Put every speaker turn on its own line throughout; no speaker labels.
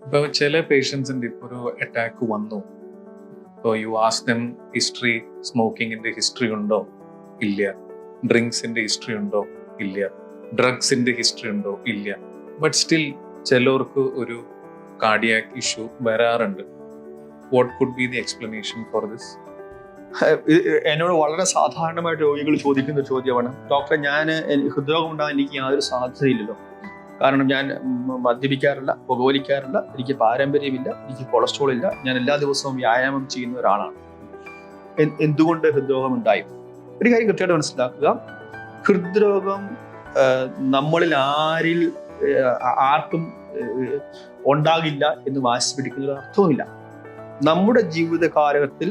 ഇപ്പോൾ ചില പേഷ്യൻസിൻ്റെ ഇപ്പോൾ ഒരു അറ്റാക്ക് വന്നു, ഇപ്പോൾ യു ആസ്ക് ദം ഹിസ്റ്ററി, സ്മോക്കിങ്ങിൻ്റെ ഹിസ്റ്ററി ഉണ്ടോ? ഇല്ല. ഡ്രിങ്ക്സിൻ്റെ ഹിസ്റ്ററി ഉണ്ടോ? ഇല്ല. ഡ്രഗ്സിൻ്റെ ഹിസ്റ്ററി ഉണ്ടോ? ഇല്ല. ബട്ട് സ്റ്റിൽ ചിലർക്ക് ഒരു കാർഡിയാക് ഇഷ്യൂ വരാറുണ്ട്. What could be the explanation for this?
എന്നോട് വളരെ സാധാരണമായിട്ട് രോഗികൾ ചോദിക്കുന്ന ഒരു ചോദ്യമാണ്, ഡോക്ടറെ ഞാൻ ഹൃദ്രോഗം ഉണ്ടാകാൻ എനിക്ക് യാതൊരു സാധ്യതയില്ലല്ലോ, കാരണം ഞാൻ മദ്യപിക്കാറില്ല, പുകവലിക്കാറില്ല, എനിക്ക് പാരമ്പര്യമില്ല, എനിക്ക് കൊളസ്ട്രോൾ ഇല്ല, ഞാൻ എല്ലാ ദിവസവും വ്യായാമം ചെയ്യുന്ന ഒരാളാണ്, എന്തുകൊണ്ട് ഹൃദ്രോഗം ഉണ്ടായി? ഒരു കാര്യം കൃത്യമായിട്ട് മനസ്സിലാക്കുക, ഹൃദ്രോഗം നമ്മളിൽ ആർക്കും ഉണ്ടാകില്ല എന്ന് വാശി പിടിക്കുന്ന അർത്ഥവുമില്ല. നമ്മുടെ ജീവിത കാലഘട്ടത്തിൽ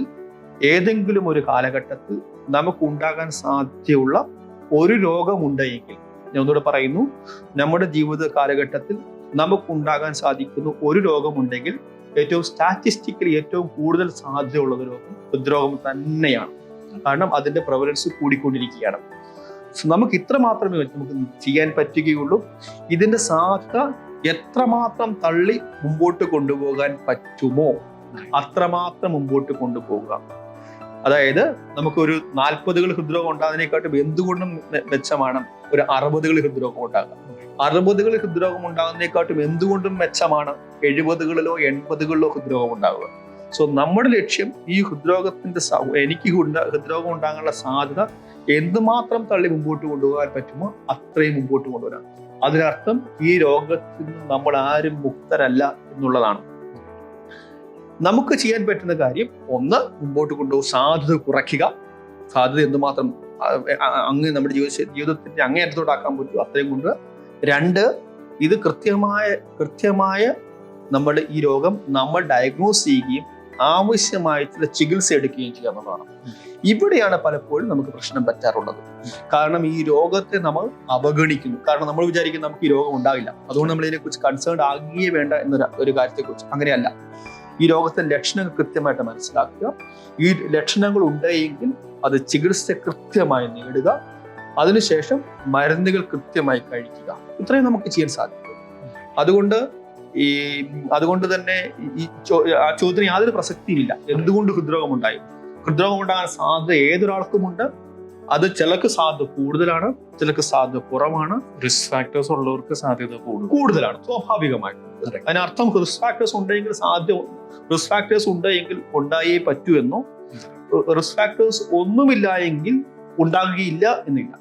ഏതെങ്കിലും ഒരു കാലഘട്ടത്തിൽ നമുക്ക് ഉണ്ടാകാൻ സാധ്യതയുള്ള ഒരു രോഗമുണ്ടെങ്കിൽ, ഞാൻ ഒന്നുകൂടെ പറയുന്നു, നമ്മുടെ ജീവിത കാലഘട്ടത്തിൽ നമുക്കുണ്ടാകാൻ സാധിക്കുന്ന ഒരു രോഗമുണ്ടെങ്കിൽ ഏറ്റവും സ്റ്റാറ്റിസ്റ്റിക്കലി ഏറ്റവും കൂടുതൽ സാധ്യതയുള്ള രോഗം ഹൃദ്രോഗം തന്നെയാണ്. കാരണം അതിന്റെ പ്രവലൻസ് കൂടിക്കൊണ്ടിരിക്കുകയാണ്. നമുക്ക് ഇത്ര മാത്രമേ നമുക്ക് ചെയ്യാൻ പറ്റുകയുള്ളൂ. ഇതിന്റെ സാധ്യത എത്രമാത്രം തള്ളി മുമ്പോട്ട് കൊണ്ടുപോകാൻ പറ്റുമോ അത്രമാത്രം മുമ്പോട്ട് കൊണ്ടുപോകുക. അതായത് നമുക്കൊരു 40കൾ ഹൃദ്രോഗം ഉണ്ടാകുന്നതിനെക്കാട്ടും എന്തുകൊണ്ടും മെച്ചമാണ് ഒരു 60കൾ ഹൃദ്രോഗം ഉണ്ടാകുക. 60കൾ ഹൃദ്രോഗം ഉണ്ടാകുന്നതിനെക്കാട്ടും എന്തുകൊണ്ടും മെച്ചമാണ് 70കളിലോ 80കളിലോ ഹൃദ്രോഗം ഉണ്ടാകുക. സോ നമ്മുടെ ലക്ഷ്യം ഈ എനിക്ക് ഹൃദ്രോഗം ഉണ്ടാകാനുള്ള സാധ്യത എന്തുമാത്രം തള്ളി മുമ്പോട്ട് കൊണ്ടുപോകാൻ പറ്റുമോ അത്രയും മുമ്പോട്ട് കൊണ്ടുവരാം. അതിനർത്ഥം ഈ രോഗത്തിൽ നിന്ന് നമ്മൾ ആരും മുക്തരല്ല എന്നുള്ളതാണ്. നമുക്ക് ചെയ്യാൻ പറ്റുന്ന കാര്യം, ഒന്ന്, മുമ്പോട്ട് കൊണ്ടുപോകും സാധ്യത കുറയ്ക്കുക. സാധ്യത എന്തുമാത്രം നമ്മുടെ ജീവിതത്തിന്റെ അങ്ങേയറ്റത്തോടാക്കാൻ പറ്റുമോ അത്രയും കൊണ്ട്. 2, ഇത് കൃത്യമായ നമ്മൾ ഈ രോഗം നമ്മൾ ഡയഗ്നോസ് ചെയ്യുകയും ആവശ്യമായിട്ടുള്ള ചികിത്സ എടുക്കുകയും ചെയ്യുക എന്നുള്ളതാണ്. ഇവിടെയാണ് പലപ്പോഴും നമുക്ക് പ്രശ്നം പറ്റാറുള്ളത്. കാരണം ഈ രോഗത്തെ നമ്മൾ അവഗണിക്കുന്നു. കാരണം നമ്മൾ വിചാരിക്കും നമുക്ക് ഈ രോഗം ഉണ്ടാകില്ല, അതുകൊണ്ട് നമ്മൾ ഇതിനെക്കുറിച്ച് കൺസേൺ ആകുകയേ വേണ്ട എന്നൊരു കാര്യത്തെക്കുറിച്ച്. അങ്ങനെയല്ല. ഈ രോഗത്തിന്റെ ലക്ഷണങ്ങൾ കൃത്യമായിട്ട് മനസ്സിലാക്കുക. ഈ ലക്ഷണങ്ങൾ ഉണ്ടെങ്കിൽ അത് ചികിത്സ കൃത്യമായി നേടുക. അതിനുശേഷം മരുന്നുകൾ കൃത്യമായി കഴിക്കുക. ഇത്രയും നമുക്ക് ചെയ്യാൻ സാധിക്കും. അതുകൊണ്ട് തന്നെ ആ ചോദ്യത്തിന് യാതൊരു പ്രസക്തിയുമില്ല. എന്തുകൊണ്ട് ഹൃദ്രോഗം ഉണ്ടായി? ഹൃദ്രോഗം ഉണ്ടാകാൻ സാധ്യത ഏതൊരാൾക്കുമുണ്ട്. അത് ചിലർക്ക് സാധ്യത കൂടുതലാണ്, ചിലർക്ക് സാധ്യത കുറവാണ്.
റിസ്ക് ഫാക്ടേഴ്സ് ഉള്ളവർക്ക് സാധ്യത
കൂടുതലാണ് സ്വാഭാവികമായിട്ടും. അതിനർത്ഥം റിസ്ക് ഫാക്ടേഴ്സ് ഉണ്ടെങ്കിൽ ഉണ്ടായേ പറ്റൂ എന്നോ, റിസ്ക് ഫാക്ടേഴ്സ് ഒന്നുമില്ല എങ്കിൽ ഉണ്ടാകുകയില്ല എന്നില്ല.